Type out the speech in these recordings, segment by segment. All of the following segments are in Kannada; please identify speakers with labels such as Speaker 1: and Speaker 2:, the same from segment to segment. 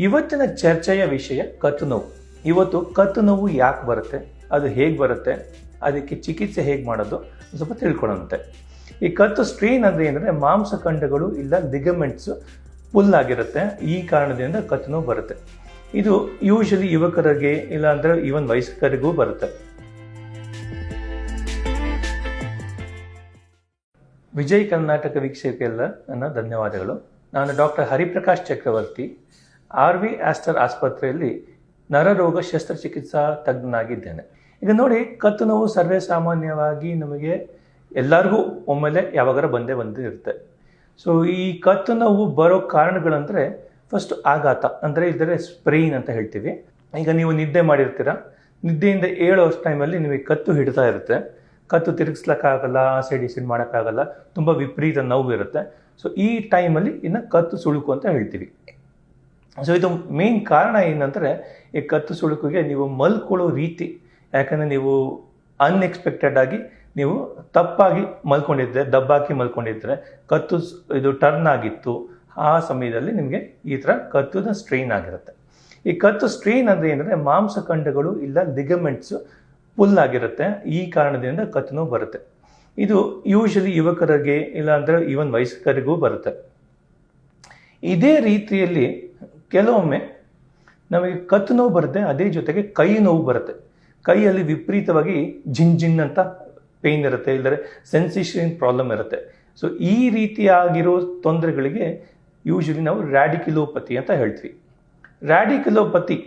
Speaker 1: ಇವತ್ತಿನ ಚರ್ಚೆಯ ವಿಷಯ ಕತ್ತು ನೋವು. ಇವತ್ತು ಕತ್ತು ನೋವು ಯಾಕೆ ಬರುತ್ತೆ, ಅದು ಹೇಗೆ ಬರುತ್ತೆ, ಅದಕ್ಕೆ ಚಿಕಿತ್ಸೆ ಹೇಗೆ ಮಾಡೋದು ಸ್ವಲ್ಪ ತಿಳ್ಕೊಳ್ಳೋಂತೆ. ಈ ಕತ್ತು ಸ್ಟ್ರೈನ್ ಅಂದರೆ ಏನಂದರೆ ಮಾಂಸಖಂಡಗಳು ಇಲ್ಲ ಲಿಗಮೆಂಟ್ಸ್ ಪುಲ್ ಆಗಿರುತ್ತೆ. ಈ ಕಾರಣದಿಂದ ಕತ್ತು ನೋವು ಬರುತ್ತೆ. ಇದು ಯೂಶಲಿ ಯುವಕರಿಗೆ ಇಲ್ಲ ಅಂದರೆ ಈವನ್ ವಯಸ್ಕರಿಗೂ ಬರುತ್ತೆ. ವಿಜಯ್ ಕರ್ನಾಟಕ ವೀಕ್ಷಕರಿಗೆಲ್ಲ ನನ್ನ ಧನ್ಯವಾದಗಳು. ನಾನು ಡಾಕ್ಟರ್ ಹರಿಪ್ರಕಾಶ್ ಚಕ್ರವರ್ತಿ, RV ಆಸ್ಟರ್ ಆಸ್ಪತ್ರೆಯಲ್ಲಿ ನರರೋಗ ಶಸ್ತ್ರಚಿಕಿತ್ಸಾ ತಜ್ಞನಾಗಿದ್ದೇನೆ. ಈಗ ನೋಡಿ, ಕತ್ತು ನೋವು ಸರ್ವೇ ಸಾಮಾನ್ಯವಾಗಿ ನಮಗೆ ಎಲ್ಲರಿಗೂ ಒಮ್ಮೆಲೆ ಯಾವಾಗಾರ ಬಂದಿರುತ್ತೆ. ಸೊ ಈ ಕತ್ತು ನೋವು ಬರೋ ಕಾರಣಗಳಂದರೆ ಫಸ್ಟ್ ಆಘಾತ ಅಂದರೆ ಇದರ ಸ್ಪ್ರೈನ್ ಅಂತ ಹೇಳ್ತೀವಿ. ಈಗ ನೀವು ನಿದ್ದೆ ಮಾಡಿರ್ತೀರ, ನಿದ್ದೆಯಿಂದ ಏಳೋ ಟೈಮಲ್ಲಿ ನಿಮಗೆ ಕತ್ತು ಹಿಡ್ತಾ ಇರುತ್ತೆ. ಕತ್ತು ತಿರುಗಿಸ್ಲಿಕ್ಕಾಗಲ್ಲ, ಆ ಸೈಡ್ ಈ ಸೈಡ್ ಮಾಡೋಕ್ಕಾಗಲ್ಲ, ತುಂಬ ವಿಪರೀತ ನೋವು ಇರುತ್ತೆ. ಸೊ ಈ ಟೈಮಲ್ಲಿ ಇನ್ನು ಕತ್ತು ಸುಳುಕು ಅಂತ ಹೇಳ್ತೀವಿ. ಸೊ ಇದು ಮೇನ್ ಕಾರಣ ಏನಂದರೆ, ಈ ಕತ್ತು ಸುಳುಕಿಗೆ ನೀವು ಮಲ್ಕೊಳ್ಳೋ ರೀತಿ, ಯಾಕಂದರೆ ನೀವು ಅನ್ಎಕ್ಸ್ಪೆಕ್ಟೆಡ್ ಆಗಿ ನೀವು ತಪ್ಪಾಗಿ ಮಲ್ಕೊಂಡಿದ್ರೆ, ದಬ್ಬಾಕಿ ಮಲ್ಕೊಂಡಿದ್ರೆ, ಕತ್ತು ಇದು ಟರ್ನ್ ಆಗಿತ್ತು, ಆ ಸಮಯದಲ್ಲಿ ನಿಮಗೆ ಈ ಥರ ಕತ್ತುನ ಸ್ಟ್ರೈನ್ ಆಗಿರುತ್ತೆ. ಈ ಕತ್ತು ಸ್ಟ್ರೈನ್ ಅಂದರೆ ಏನಂದರೆ ಮಾಂಸಖಂಡಗಳು ಇಲ್ಲ ಲಿಗಮೆಂಟ್ಸ್ ಪುಲ್ ಆಗಿರುತ್ತೆ. ಈ ಕಾರಣದಿಂದ ಕತ್ತು ನೋವು ಬರುತ್ತೆ. ಇದು ಯೂಶಲಿ ಯುವಕರಿಗೆ ಇಲ್ಲ ಅಂದರೆ ಈವನ್ ವಯಸ್ಕರಿಗೂ ಬರುತ್ತೆ. ಇದೇ ರೀತಿಯಲ್ಲಿ ಕೆಲವೊಮ್ಮೆ ನಮಗೆ ಕತ್ತು ನೋವು ಬರುತ್ತೆ, ಅದೇ ಜೊತೆಗೆ ಕೈ ನೋವು ಬರುತ್ತೆ. ಕೈಯಲ್ಲಿ ವಿಪರೀತವಾಗಿ ಜಿನ್ ಅಂತ ಪೇಯ್ನ್ ಇರುತ್ತೆ, ಇಲ್ಲದ್ರೆ ಸೆನ್ಸೇಷನ್ ಪ್ರಾಬ್ಲಮ್ ಇರುತ್ತೆ. ಸೊ ಈ ರೀತಿಯಾಗಿರೋ ತೊಂದರೆಗಳಿಗೆ ಯೂಶಲಿ ನಾವು ರ್ಯಾಡಿಕ್ಯುಲೋಪತಿ ಅಂತ ಹೇಳ್ತೀವಿ. ರ್ಯಾಡಿಕ್ಯುಲೋಪತಿ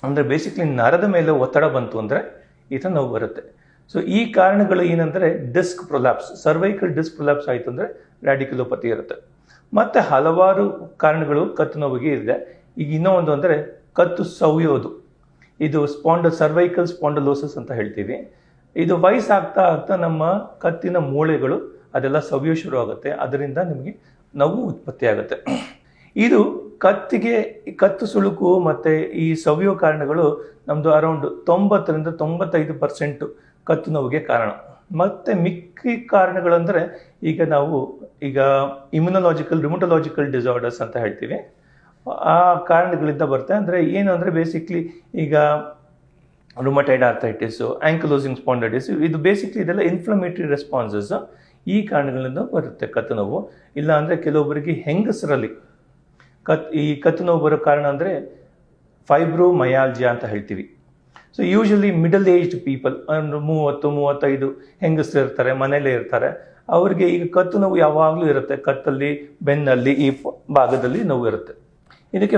Speaker 1: ಅಂದರೆ ಬೇಸಿಕ್ಲಿ ನರದ ಮೇಲೆ ಒತ್ತಡ ಬಂತು ಅಂದರೆ ಈ ಥರ ನೋವು ಬರುತ್ತೆ. ಸೊ ಈ ಕಾರಣಗಳು ಏನಂದರೆ disc prolapse, cervical disc prolapse ಆಯಿತು ಅಂದರೆ ರ್ಯಾಡಿಕ್ಯುಲೋಪತಿ ಇರುತ್ತೆ. ಮತ್ತು ಹಲವಾರು ಕಾರಣಗಳು ಕತ್ತು ನೋವಿಗೆ ಇದೆ. ಈಗ ಇನ್ನೂ ಒಂದು ಅಂದರೆ ಕತ್ತು ಸವಿಯೋದು, ಇದು ಸರ್ವೈಕಲ್ ಸ್ಪಾಂಡಲೋಸಿಸ್ ಅಂತ ಹೇಳ್ತೀವಿ. ಇದು ವಯಸ್ಸಾಗ್ತಾ ಆಗ್ತಾ ನಮ್ಮ ಕತ್ತಿನ ಮೂಳೆಗಳು ಅದೆಲ್ಲ ಸವಿಯೋ ಶುರು ಆಗುತ್ತೆ, ಅದರಿಂದ ನಿಮಗೆ ನೋವು ಉತ್ಪತ್ತಿ ಆಗುತ್ತೆ. ಇದು ಕತ್ತು ಸುಳುಕು ಮತ್ತು ಈ ಸವಿಯೋ ಕಾರಣಗಳು ನಮ್ಮದು ಅರೌಂಡ್ 90-95% ಕತ್ತು ನೋವಿಗೆ ಕಾರಣ. ಮತ್ತು ಮಿಕ್ಕಿ ಕಾರಣಗಳಂದರೆ ಈಗ ರಿಮಟೊಲಾಜಿಕಲ್ ಡಿಸಾರ್ಡರ್ಸ್ ಅಂತ ಹೇಳ್ತೀವಿ. ಆ ಕಾರಣಗಳಿಂದ ಬರುತ್ತೆ. ಅಂದರೆ ಏನು ಅಂದರೆ ಬೇಸಿಕ್ಲಿ ಈಗ ರುಮಟೈಡ್ ಆರ್ಥೈಟಿಸು, ಆಂಕಲೋಸಿಂಗ್ ಸ್ಪಾಂಡೈಟಿಸ್, ಇದು ಬೇಸಿಕ್ಲಿ ಇದೆಲ್ಲ ಇನ್ಫ್ಲಮೇಟರಿ ರೆಸ್ಪಾನ್ಸಸ್. ಈ ಕಾರಣಗಳಿಂದ ಬರುತ್ತೆ ಕತ್ತು ನೋವು. ಇಲ್ಲ ಅಂದರೆ ಕೆಲವೊಬ್ಬರಿಗೆ ಹೆಂಗಸರಲ್ಲಿ ಈ ಕತ್ತು ನೋವು ಬರೋ ಕಾರಣ ಅಂದರೆ ಫೈಬ್ರೋಮಯಾಲ್ಜಿಯಾ ಅಂತ ಹೇಳ್ತೀವಿ. So usually middle aged people, 30-35 ಹೆಂಗಸರು ಇರ್ತಾರೆ, ಮನೇಲೇ ಇರ್ತಾರೆ, ಅವ್ರಿಗೆ ಈಗ ಕತ್ತು ನೋವು ಯಾವಾಗಲೂ ಇರುತ್ತೆ. ಕತ್ತಲ್ಲಿ, ಬೆನ್ನಲ್ಲಿ, ಈ ಭಾಗದಲ್ಲಿ ನೋವು ಇರುತ್ತೆ. ಇದಕ್ಕೆ